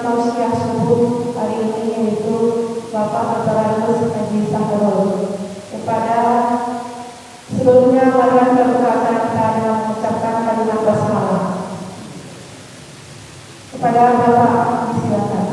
tausiah subuh hari ini, yaitu Bapak Dr. Haji Sahrul. Kepada sebelumnya marilah perkenalkan kita dengan mengucapkan kalimat basmalah. Kepada Bapak disilakan.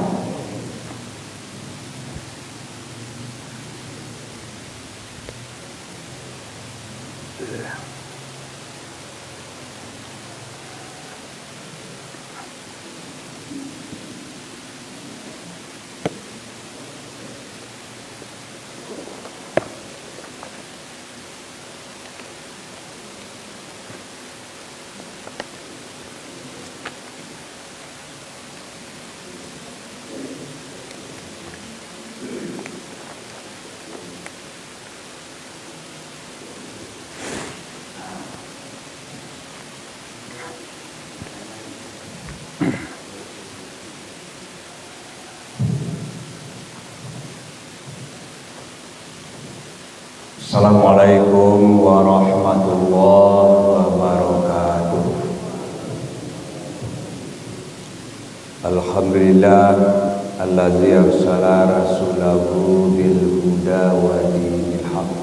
Assalamualaikum warahmatullahi wabarakatuh. Alhamdulillah allazi arsala rasulahu bil huda wa dinil haq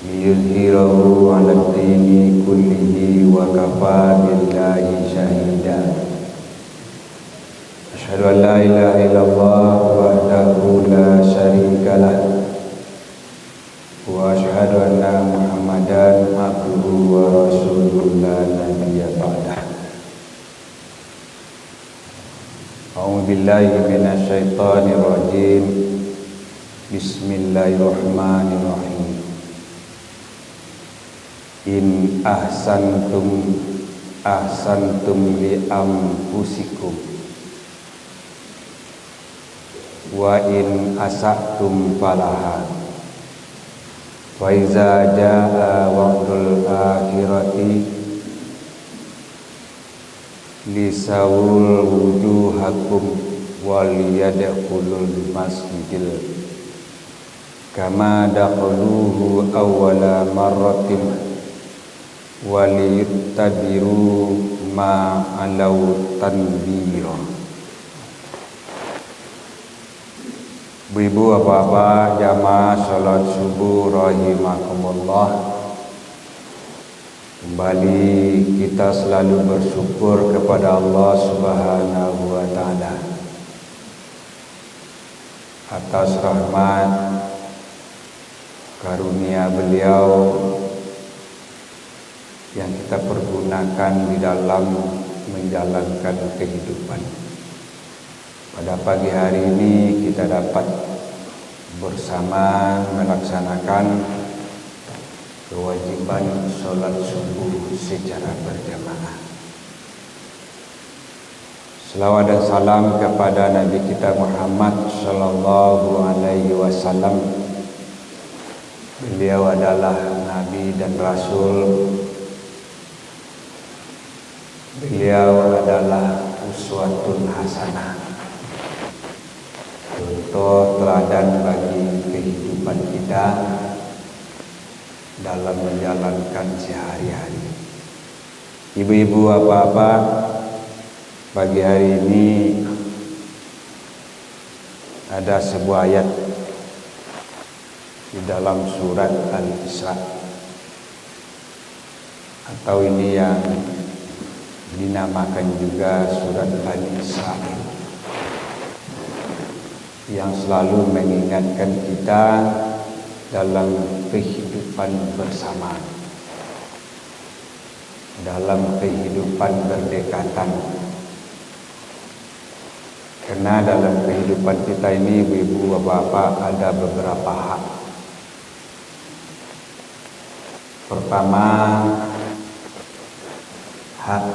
liyuzhirahu 'alad dini kullihi wa kafa billahi shahida. Asyhadu an la ilaha illallah wahdahu la syarika lah wa asyhadu anna Muhammadan abduhu wa rasuluhu la nabiyya ba'dah. A'udzu billahi minasy syaithanir rajim. Bismillahirrahmanirrahim. In ahsantum li anfusikum wa in asa'tum falaha. Wa iza jaa waqtul akhirati lisawul wujuhakum wal yadkhulul masjidil kama dakhaluhu awwala marratin waliyattabiru ma alaw tanbira. Ibu, bapak-bapak, jamaah salat subuh rahimakumullah. Kembali kita selalu bersyukur kepada Allah Subhanahu wa taala atas rahmat karunia beliau yang kita pergunakan di dalam menjalankan kehidupan. Pada pagi hari ini kita dapat bersama melaksanakan kewajiban sholat subuh secara berjamaah. Selawat dan salam kepada Nabi kita Muhammad sallallahu alaihi wasallam. Beliau adalah Nabi dan Rasul. Beliau adalah uswatun hasanah, contoh teladan bagi kehidupan kita dalam menjalankan sehari-hari. Ibu-ibu, bapak-bapak, pagi hari ini ada sebuah ayat di dalam surat Al-Isra, atau ini yang dinamakan juga surat Bani Israil, yang selalu mengingatkan kita dalam kehidupan bersama, dalam kehidupan berdekatan. Karena dalam kehidupan kita ini, ibu, bapak, ada beberapa hak. Pertama, hak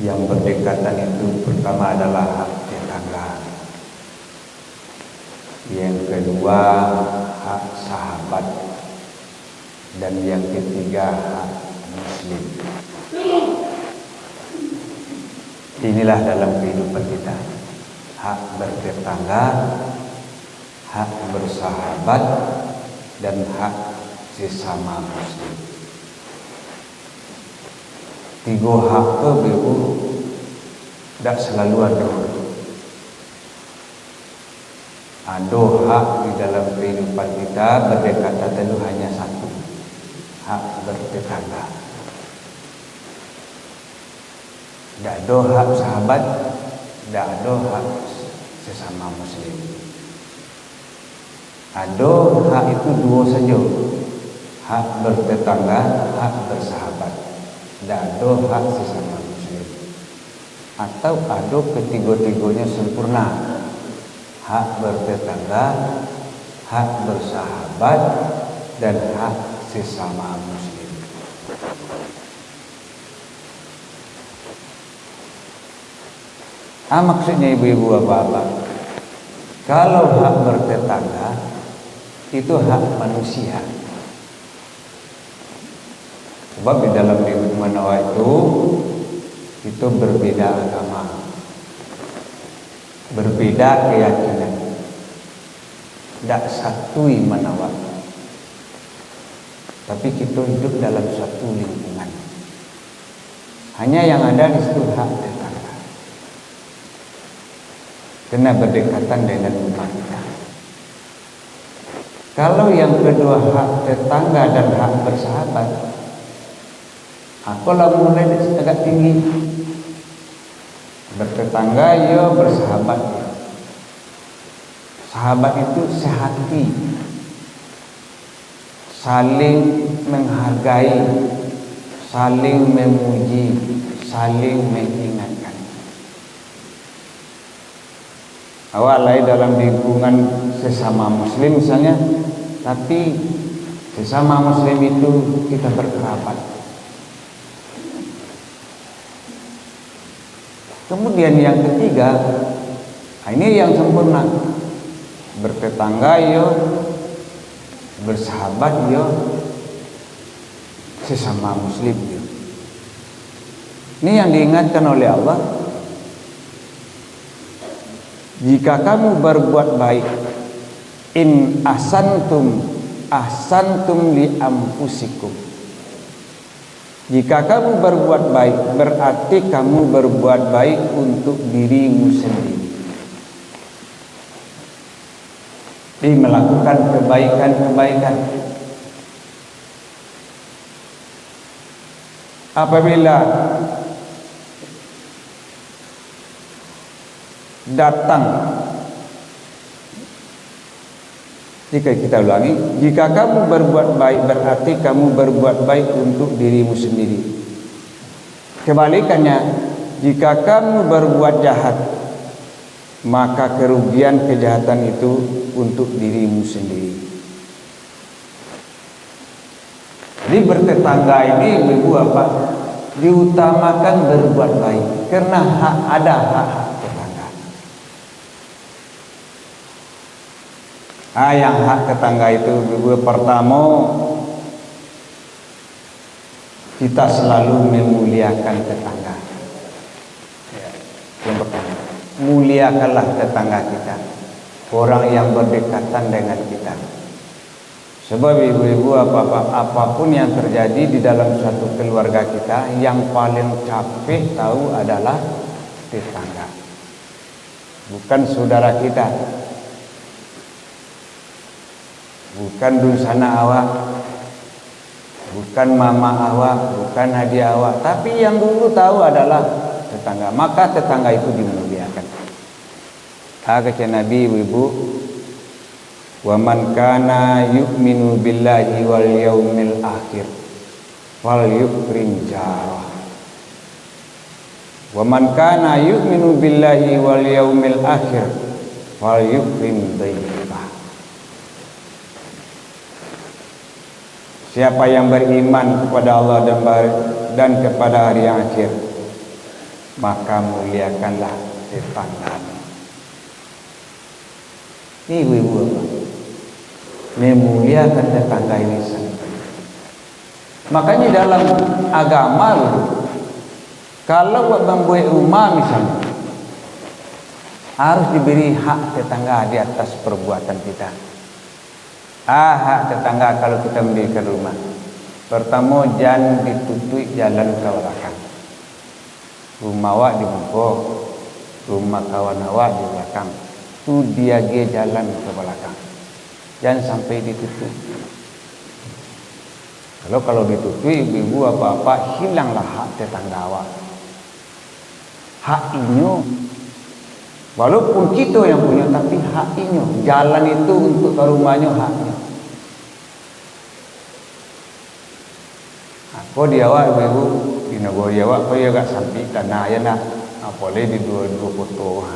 yang berdekatan itu pertama adalah hak tetangga. Yang kedua, hak sahabat. Dan yang ketiga, hak muslim. Inilah dalam kehidupan kita: hak bertetangga, hak bersahabat, dan hak sesama muslim. Tiga hak itu tidak selalu ada. Ada hak di dalam kehidupan kita berdekatan itu hanya satu, hak bertetangga. Tidak ada hak sahabat, tidak ada hak sesama muslim. Ada hak itu dua saja, hak bertetangga, hak bersahabat. Tidak ada hak sesama muslim. Atau ada ketiga-tiganya sempurna, hak bertetangga, hak bersahabat, dan hak sesama muslim. Maksudnya ibu-ibu bapak-bapak, kalau hak bertetangga itu hak manusia. Sebab di dalam diri manusia itu berbeda agama, berbeda keyakinan, tidak satu manusia. Tapi kita hidup dalam suatu lingkungan. Hanya yang ada di situ hak tetangga. Kena berdekatan dengan umat kita. Kalau yang kedua hak tetangga dan hak bersahabat, aku lah mulai agak tinggi. Bertetangga ya, bersahabat ya. Sahabat itu sehati, saling menghargai, saling memuji, saling mengingatkan. Awalnya dalam lingkungan sesama muslim misalnya, tapi sesama muslim itu kita berkerabat. Kemudian yang ketiga, ini yang sempurna, bertetangga yo, bersahabat yo, sesama muslim yo. Ini yang diingatkan oleh Allah. Jika kamu berbuat baik, in ahsantum li anfusikum. Jika kamu berbuat baik, berarti kamu berbuat baik untuk dirimu sendiri. Jadi melakukan kebaikan-kebaikan. Apabila datang, jika kita ulangi, jika kamu berbuat baik berarti kamu berbuat baik untuk dirimu sendiri. Kebalikannya, jika kamu berbuat jahat, maka kerugian kejahatan itu untuk dirimu sendiri. Jadi bertetangga ini ibu apa? Diutamakan berbuat baik karena ada hak tetangga. Yang hak tetangga itu ibu, pertama kita selalu memuliakan tetangga. Yang pertama, muliakanlah tetangga kita, orang yang berdekatan dengan kita. Sebab ibu-ibu apapun yang terjadi di dalam suatu keluarga kita, yang paling capek tahu adalah tetangga, bukan saudara kita, bukan dusana awak, bukan mama awak, bukan hadiah awak, tapi yang dulu tahu adalah tetangga. Maka tetangga itu dimuliakan. Kata Nabi ibu, wa man kana yu'minu billahi wal yaumil akhir wal yukrim jarah. Wa man kana yu'minu billahi wal yaumil akhir wal yukrim dhaifah. Siapa yang beriman kepada Allah dan kepada hari akhir, maka muliakanlah tetangga. Ini ibu-ibu apa? Memuliakan tetangga ini sampai. Makanya dalam agama kalau buat membuat rumah misalnya, harus diberi hak tetangga di atas perbuatan kita. Hak tetangga kalau kita mendirikan rumah, pertama jangan ditutup jalan ke belakang. Rumah awak dibuka, rumah kawan awak di belakang, tu dia jalan ke belakang, jangan sampai ditutup. Kalau ditutup, ibu bapak hilanglah hak tetangga awak, hak inyo. Walaupun kita yang punya, tapi hak inyo, jalan itu untuk ke rumahnya haknya. Kau di awak ibu di negara awak kau ya gak sampai tanah ya nak, boleh di dua foto,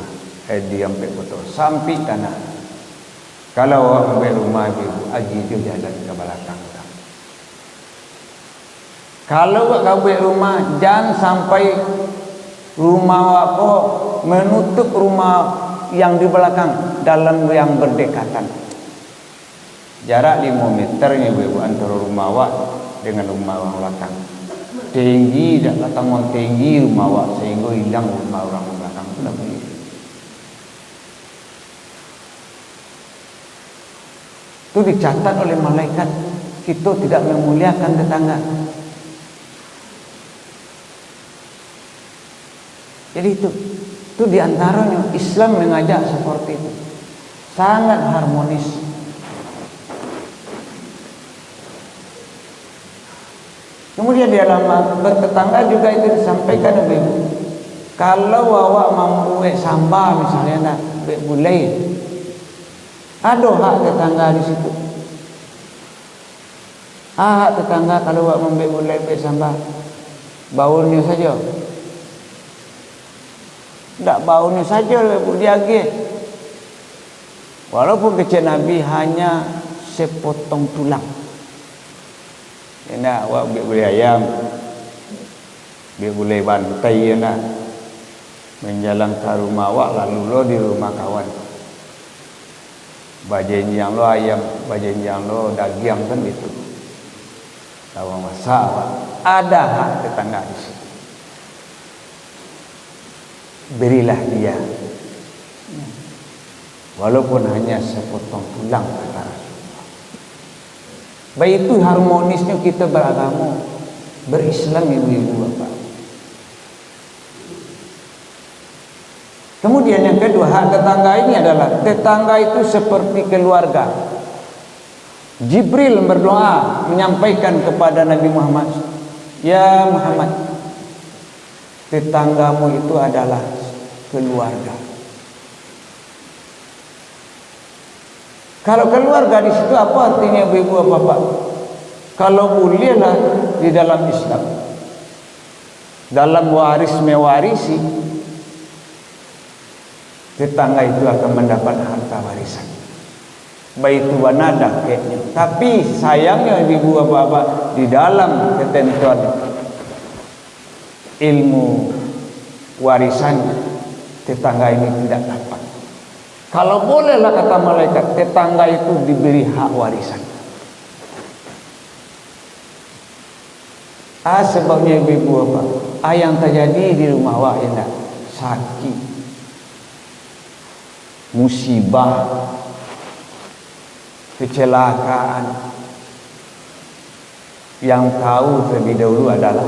di sampai foto sampai tanah. Kalau awak ambil rumah ibu, aji itu jalan ke belakang. Kalau awak ambil rumah, jangan sampai rumah awak kau menutup rumah yang di belakang dalam yang berdekatan. Jarak 5 meternya ibu antara rumah awak dengan rumah orang belakang. Tinggi dan datang tinggi rumah awak sehingga hilang rumah orang belakang itu dah boleh. Itu dicatat oleh malaikat. Kita tidak memuliakan tetangga. Jadi itu diantaranya Islam mengajak seperti itu, sangat harmonis. Kemudian di dalam bertetangga juga itu disampaikan ibu. Kalau awak mau buat sambal misalnya nak buat gulai, ada hak tetangga di situ. Hak tetangga kalau awak mau buat gulai buat sambal, baunya saja. Tak baunya saja ibu diagih. Walaupun kecil Nabi hanya sepotong tulang. Nak awak buat gulai ayam, buat gulai bantai nak menjalan ke rumah awak, lalu lo di rumah kawan, bajenjang lo ayam, bajenjang lo daging kan gitu. Awak masak awak, ada hak tetangga di situ. Berilah dia, walaupun hanya sepotong tulang kata Rasulullah. Baik itu harmonisnya kita beragama, berislam ibu-ibu bapak. Kemudian yang kedua, hak tetangga ini adalah tetangga itu seperti keluarga. Jibril berdoa menyampaikan kepada Nabi Muhammad, ya Muhammad, tetanggamu itu adalah keluarga. Kalau keluarga di situ apa artinya ibu bapak? Kalau bolehlah di dalam Islam, dalam waris mewarisi, tetangga itu akan mendapat harta warisan. Baik itu wanada kayaknya. Tapi sayangnya ibu bapak, di dalam ketentuan ilmu warisan, tetangga ini tidak dapat. Kalau bolehlah kata malaikat, tetangga itu diberi hak warisan. Sebabnya ibu apa? Yang terjadi di rumah awak ya nak, sakit, musibah, kecelakaan, yang tahu terlebih dahulu adalah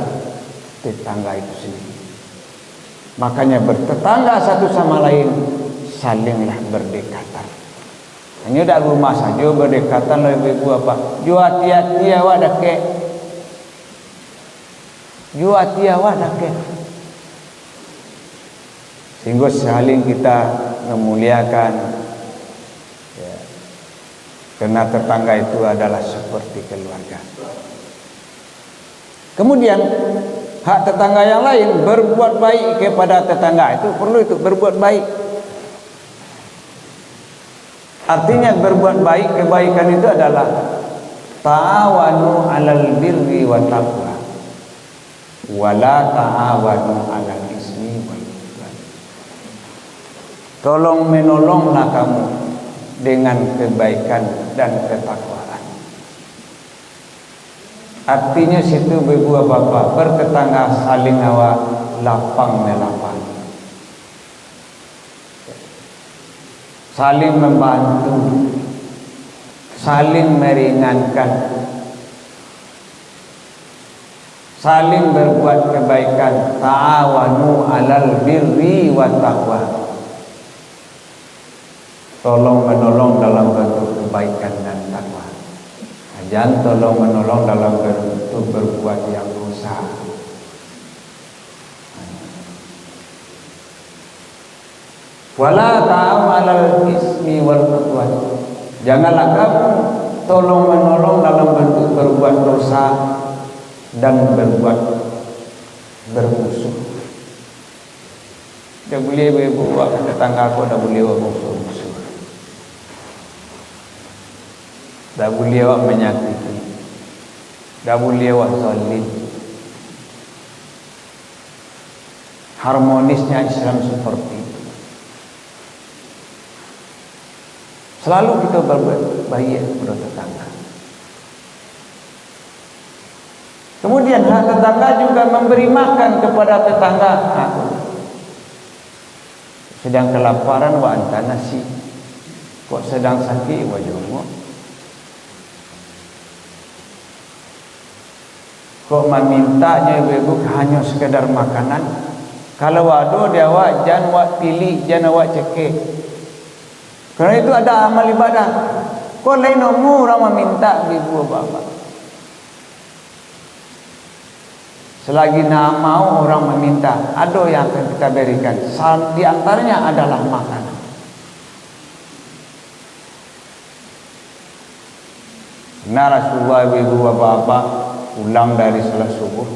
tetangga itu sendiri. Makanya bertetangga satu sama lain, salinglah berdekatan. Hanya dak rumah saja berdekatan lebih ibu apa? Jo hati-hati awak dake. Jo hati awak dake. Sehingga saling kita memuliakan. Ya. Karena tetangga itu adalah seperti keluarga. Kemudian hak tetangga yang lain, berbuat baik kepada tetangga itu perlu itu berbuat baik. Artinya berbuat baik, kebaikan itu adalah ta'awanu 'alal birri wa taqwa wa la ta'awanu 'alal ismi wal 'udwan. Tolong menolonglah kamu dengan kebaikan dan ketakwaan. Artinya situ ibu bapak bertetangga saling awak lapang melapang, saling membantu, saling meringankan, saling berbuat kebaikan, ta'awanu 'alal birri wat taqwa. Tolong menolong dalam bentuk kebaikan dan takwa. Jangan tolong menolong dalam bentuk berbuat yang dosa. Wala ta'awanu 'alal ismi wal udwan. Janganlah kamu tolong menolong dalam bentuk berbuat dosa dan berbuat bermusuh. Dah boleh buat tetangga aku, dah boleh buat musuh. Dah boleh awak menyakiti, dah boleh awak zalim. Harmonisnya Islam seperti itu. Selalu kita berbuat baik kepada tetangga. Kemudian hak tetangga juga memberi makan kepada tetangga. Sedang kelaparan wa anta nasi, kok sedang sakit wa jongok, kok memintanya ibu hanya sekedar makanan. Kalau ada dia awak jangan awak pilih, jangan awak cekik. Karena itu ada amal ibadah. Kok lain orang meminta ibu bapa. Selagi nak mau orang meminta, ada yang akan kita berikan. Di antaranya adalah makanan. Nah, Rasulullah ibu bapak pulang dari salat subuh,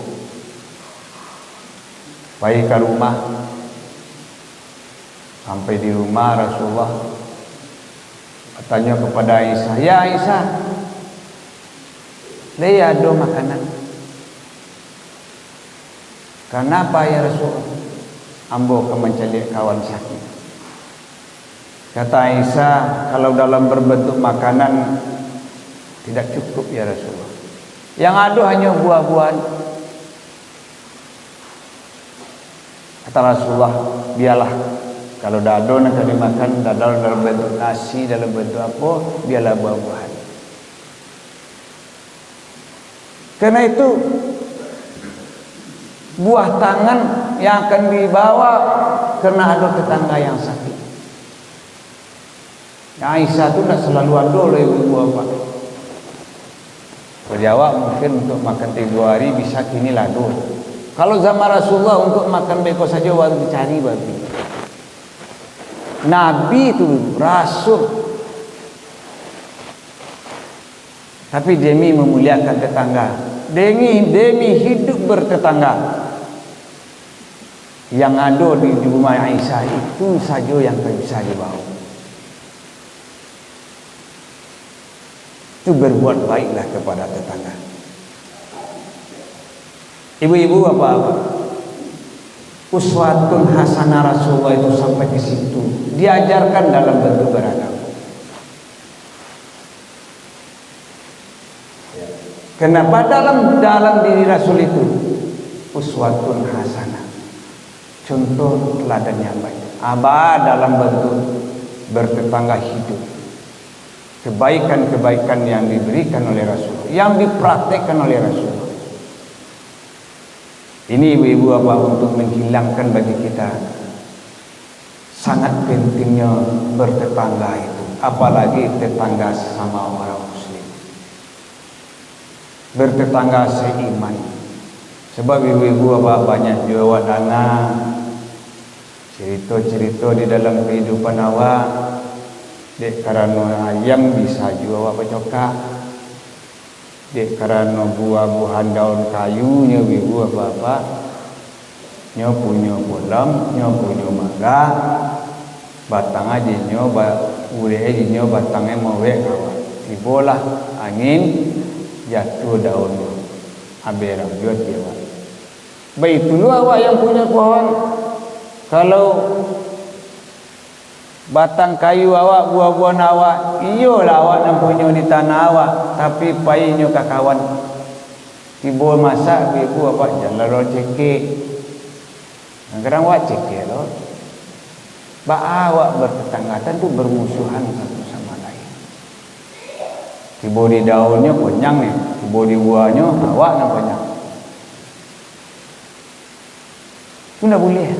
pergi ke rumah. Sampai di rumah Rasulullah bertanya kepada Aisyah, ya Aisyah, dia ada makanan. Kenapa ya Rasul? Ambo ke mencari kawan sakit. Kata Aisyah, kalau dalam berbentuk makanan tidak cukup ya Rasulullah. Yang ada hanya buah-buahan. Kata Rasulullah, biarlah kalau dado nak dimakan dadal dalam bentuk nasi, dalam bentuk apa, biarlah buah-buahan. Karena itu buah tangan yang akan dibawa karena ada tetangga yang sakit. Aisyah itu tak selalu ada oleh ibu apa. Berjawab mungkin untuk makan 3 hari bisa kini lado. Kalau zaman Rasulullah untuk makan beko saja baru dicari babi. Nabi itu Rasul, tapi demi memuliakan tetangga, demi hidup bertetangga. Yang ada di rumah Aisyah itu saja yang bisa dibawa. Itu berbuat baiklah kepada tetangga. Ibu-ibu apa-apa, uswatun hasanah Rasulullah itu sampai ke situ. Diajarkan dalam bentuk beragam. Kenapa dalam diri Rasul itu uswatun hasanah, contoh teladan yang baik. Dalam bentuk bertetangga hidup, kebaikan-kebaikan yang diberikan oleh Rasul, yang dipraktekkan oleh Rasul. Ini ibu-ibu apa untuk menghilangkan bagi kita sangat pentingnya bertetangga itu, apalagi tetangga sama orang muslim, bertetangga seiman. Sebab ibu-ibu apa banyak juga dana cerita-cerita di dalam kehidupan awak. Dek karena ayam bisa juga apa cokak, dek karena buah-buahan daun kayunya ibu apa nyo punya bolam, nyo punya mangga, batang aja nyo ure aja nyo batangnya mau kawan, tibolah angin jatuh daun aberang juga tiwa. Baik dulu awak yang punya pohon, kalau batang kayu awak, buah-buahan awak, iyalah awak nampunya di tanah awak, tapi payinyo kakawan. Tiba masak ibu apa jalan lo cekik. Kadang awak cekik lo. Awak bertetangga tentu bermusuhan satu sama lain. Tiba di daunnya konyang nih, tiba di buahnya awak yang konyang. Itu tidak boleh.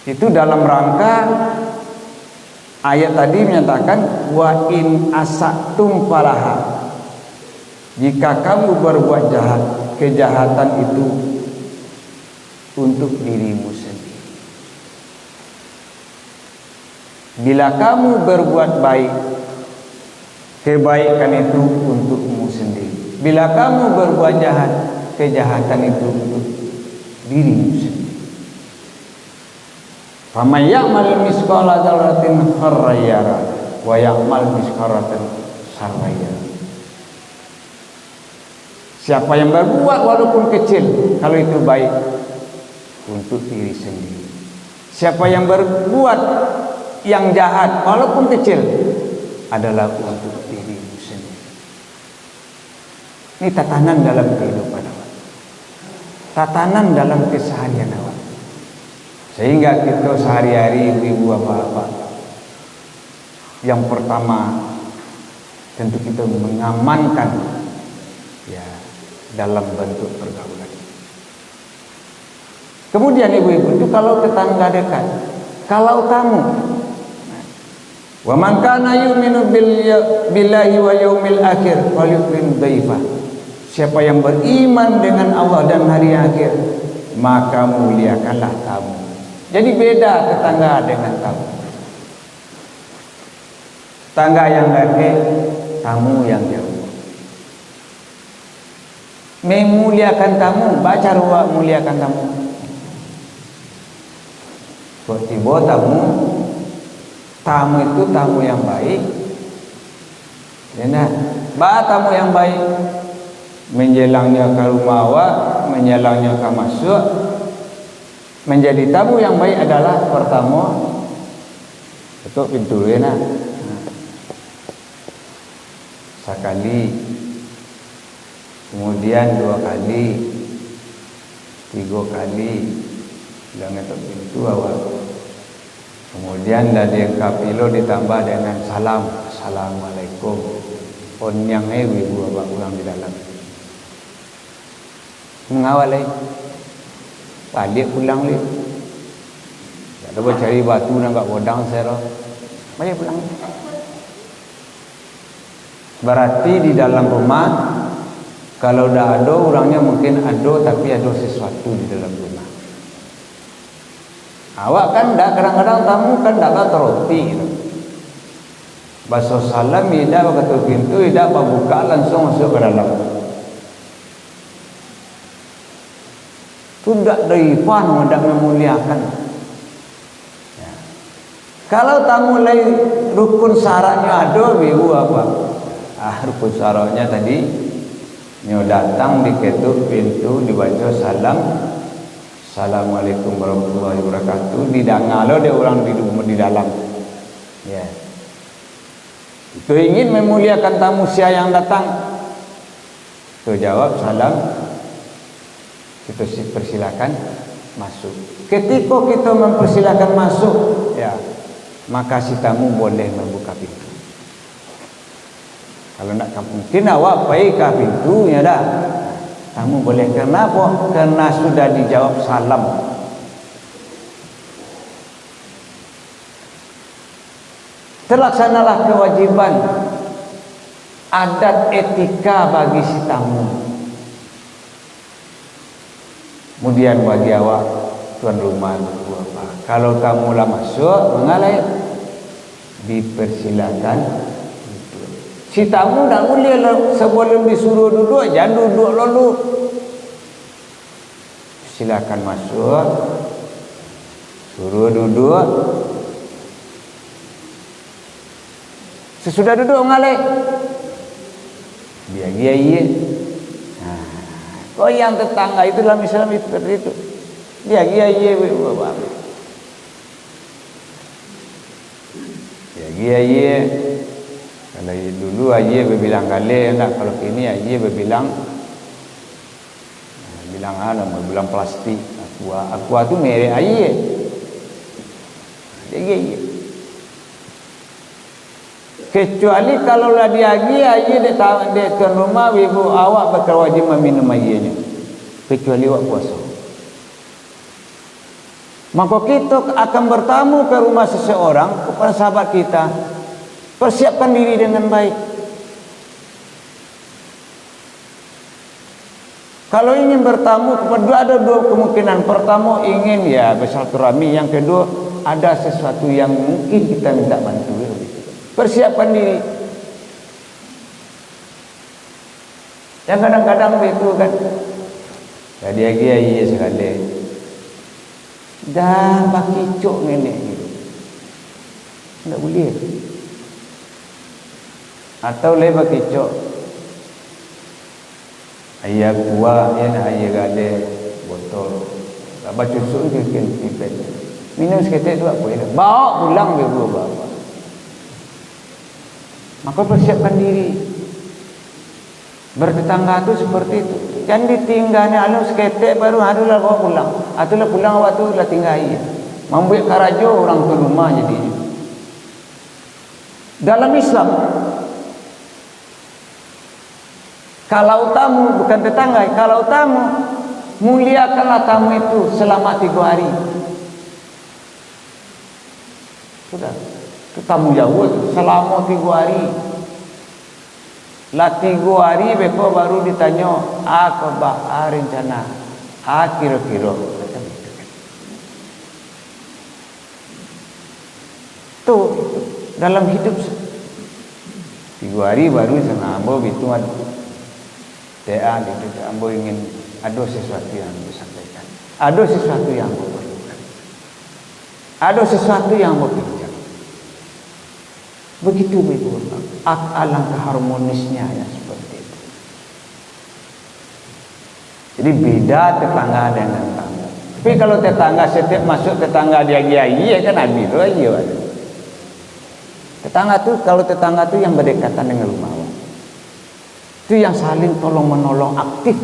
Itu dalam rangka ayat tadi menyatakan wa in asaktum falaha. Jika kamu berbuat jahat, kejahatan itu untuk dirimu sendiri. Bila kamu berbuat baik, kebaikan itu untukmu sendiri. Bila kamu berbuat jahat, kejahatan itu untuk dirimu sendiri. Faman ya'mal misqala dzarratin khairan yara wa ya'mal misqala syarran yara. Siapa yang berbuat walaupun kecil, kalau itu baik untuk diri sendiri. Siapa yang berbuat yang jahat walaupun kecil adalah untuk dirimu sendiri. Ini tatanan dalam kehidupan awak, tatanan dalam keseharian awak. Sehingga kita sehari-hari ibu bapak, yang pertama tentu kita mengamankan ya dalam bentuk pergaulan. Kemudian ibu-ibu itu kalau tetangga dekat, kalau tamu, wa man kana yu'minu billahi wal yaumil akhir falyukrim dhaifah. Siapa yang beriman dengan Allah dan hari akhir, maka muliakanlah tamu. Jadi beda tetangga dengan tamu. Tetangga yang dekat, tamu yang jauh. Memuliakan tamu, baca ruang muliakan tamu. Tiba tamu itu tamu yang baik. Nah, tamu yang baik menjelangnya ke rumah awak, menjelangnya ke masuk. Menjadi tamu yang baik adalah pertama ketuk pintu enak. Sekali, kemudian 2 kali, 3 kali, bilang ketuk pintu awak. Kemudian dari kapilo ditambah dengan salam, assalamualaikum. On yang ibu bapak pulang di dalam. Mengawal balik pulang li. Tak ada cari batu nak kat bodang saya. Balik pulang. Berarti di dalam rumah kalau dah ada orangnya mungkin ada, tapi ada sesuatu di dalam rumah. Awak kan dah kadang-kadang tamu kan dah kata roti. Basuh salam tidak ketuk pintu, tidak buka langsung masuk ke dalam. Tidak daifan, tidak memuliakan ya. Kalau tamu lain rukun syaratnya ada, ibu apa? Rukun syaratnya tadi nyo datang diketuk pintu, dibaca salam, assalamualaikum warahmatullahi wabarakatuh. Didangalo dia orang di dalam ya. Itu ingin memuliakan tamu sia yang datang. Itu jawab salam, kita persilakan masuk. Ketika kita mempersilakan masuk, ya, maka si tamu boleh membuka pintu. Kalau nak mungkin awak pergi ke pintunya dah, tamu boleh. Kenapa? Karena sudah dijawab salam. Terlaksanalah kewajiban adat etika bagi si tamu. Kemudian bagi awak tuan rumah apa? Kalau kamu lah masuk, mengalai dipersilakan. Si tamu tak boleh sebelum disuruh duduk, jangan duduk lalu. Silakan masuk, suruh duduk. Sesudah duduk mengalai, biar dia. Oh yang tetangga itu dalam Islam itu seperti itu. Dia bapak. Ya kalau dulu aja berbilang kali enggak, kalau kini aja berbilang bilang bilang plastik. Aqua tu merek aja. Dia. Kecuali kalau lah dia aja dia tuan rumah ibu awak berkewajiban minum airnya. kecuali wak puasa. Maka kita akan bertamu ke rumah seseorang, kepada sahabat kita, persiapkan diri dengan baik. Kalau ingin bertamu, ada dua kemungkinan. Pertama, ingin ya bersilaturahmi. Yang kedua, ada sesuatu yang mungkin kita minta bantu. Persiapkan diri. Yang kadang-kadang begitu kan, jadi lagi sekali dah baki cok nenek gitu, tidak boleh. Atau le baki cok ayah kuah, ya nak ayah gade botol, baca susu ke pipet, minum seketik tu apa? Bawa pulang dia bawa. Maka persiapkan diri. Bertetangga tu seperti itu. Jangan ditinggalnya anu seketek baru adulah bawa pulang. Atulah pulang waktu lah tinggal air. Membuat karajo orang ke rumah jadi. Dalam Islam, kalau tamu bukan tetangga, kalau tamu muliakanlah tamu itu selama 3 hari. Sudah. Itu tamu jauh selama 3 hari. Lah 3 hari beko baru ditanya apa rencana, kira-kira macam itu kan. Tuh dalam hidup 3 hari baru sana ambo itu ada TA gitu, ambo ingin ada sesuatu yang disampaikan, ada sesuatu yang ambo perlukan, ada sesuatu yang ambo pinjam. Begitu begitu, alangkah harmonisnya ya seperti itu. Jadi beda tetangga dengan tetangga. Tapi kalau tetangga setiap masuk tetangga dia iya kan habis tu aja. Tetangga tu kalau tetangga tu yang berdekatan dengan rumah, itu yang saling tolong menolong aktif.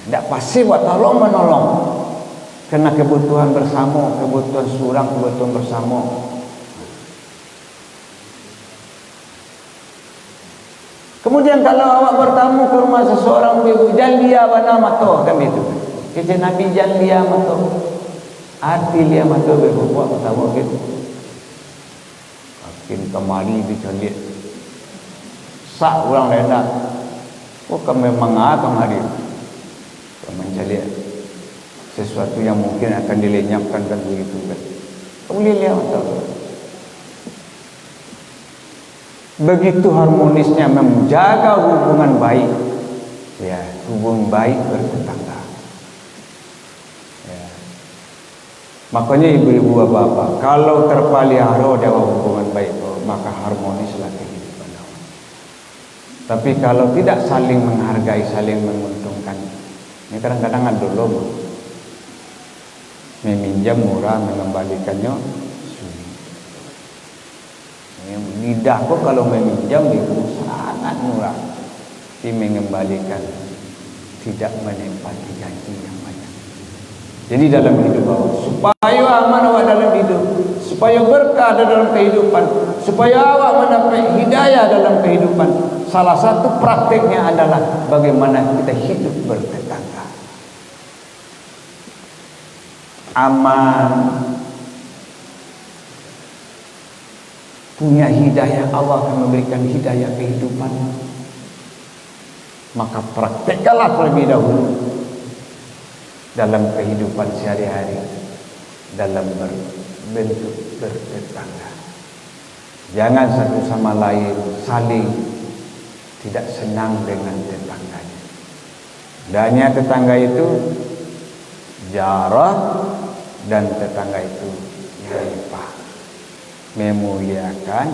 Tidak pasif buat tolong menolong. Karena kebutuhan bersama, kebutuhan seorang, kebutuhan bersama. Kemudian kalau awak bertamu ke rumah seseorang, janlia wana mato kan itu. Kece Nabi janlia mato. Arti lia mato beku buat bertamu gitu. Makin kemari dicoliak. Sak orang lain dah. Oh kami memang kemari. Mencari sesuatu yang mungkin akan dilenyapkan dan begitu kan. Boleh lihat mato. Begitu harmonisnya menjaga hubungan baik, ya hubungan baik bertetangga. Ya. Makanya ibu-ibu bapak-bapak, kalau terpelihara dalam hubungan baik, maka harmonislah kehidupan. Tapi kalau tidak saling menghargai, saling menguntungkan, ini kadang-kadang ada loh, meminjam murah, mengembalikannya. Lidahku kalau meminjam itu sangat murah, tapi mengembalikan tidak menepati janji yang banyak. Jadi dalam hidup awak, supaya aman awak dalam hidup, supaya berkah dalam kehidupan, supaya awak mendapat hidayah dalam kehidupan, salah satu prakteknya adalah bagaimana kita hidup bertetangga. Aman, punya hidayah, Allah akan memberikan hidayah kehidupan. Maka praktekkanlah terlebih dahulu dalam kehidupan sehari-hari, dalam bentuk bertetangga. Jangan satu sama lain saling tidak senang dengan tetangganya. Adanya tetangga itu jarah dan tetangga itu nyaipah. Memuliakan,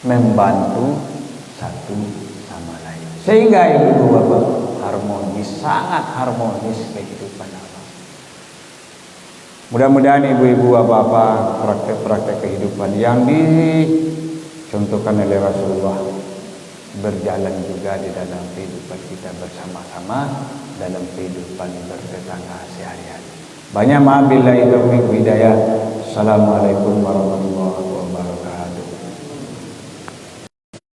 membantu satu sama lain, sehingga ibu bapak harmonis, sangat harmonis kehidupan Allah. Mudah-mudahan ibu-ibu bapak praktek-praktek kehidupan yang dicontohkan oleh Rasulullah berjalan juga di dalam kehidupan kita bersama-sama dalam kehidupan bertetangga sehari-hari. Banyak maaf bila itu hidayah. Assalamualaikum warahmatullahi wabarakatuh.